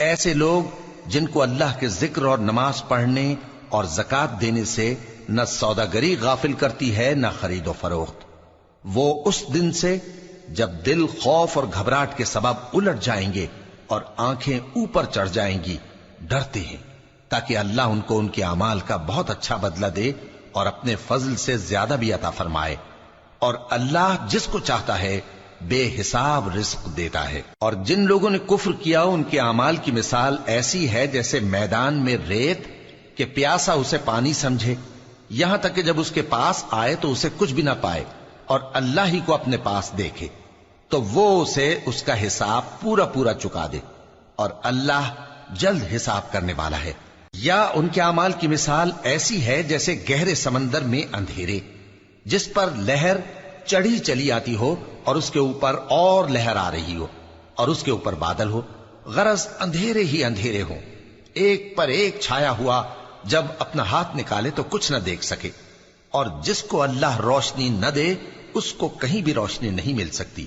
ایسے لوگ جن کو اللہ کے ذکر اور نماز پڑھنے اور زکات دینے سے نہ سوداگری غافل کرتی ہے نہ خرید و فروخت، وہ اس دن سے جب دل خوف اور گھبراہٹ کے سبب الٹ جائیں گے اور آنکھیں اوپر چڑھ جائیں گی ڈرتے ہیں، تاکہ اللہ ان کو ان کے اعمال کا بہت اچھا بدلہ دے اور اپنے فضل سے زیادہ بھی عطا فرمائے۔ اور اللہ جس کو چاہتا ہے بے حساب رزق دیتا ہے۔ اور جن لوگوں نے کفر کیا ان کے اعمال کی مثال ایسی ہے جیسے میدان میں ریت کہ پیاسا اسے پانی سمجھے، یہاں تک کہ جب اس کے پاس آئے تو اسے کچھ بھی نہ پائے اور اللہ ہی کو اپنے پاس دیکھے تو وہ اسے اس کا حساب پورا پورا چکا دے، اور اللہ جلد حساب کرنے والا ہے۔ یا ان کے اعمال کی مثال ایسی ہے جیسے گہرے سمندر میں اندھیرے جس پر لہر چڑھی چلی آتی ہو اور اس کے اوپر اور لہر آ رہی ہو اور اس کے اوپر بادل ہو، غرض اندھیرے ہی اندھیرے ہوں، ایک پر ایک چھایا ہوا، جب اپنا ہاتھ نکالے تو کچھ نہ دیکھ سکے۔ اور جس کو اللہ روشنی نہ دے اس کو کہیں بھی روشنی نہیں مل سکتی۔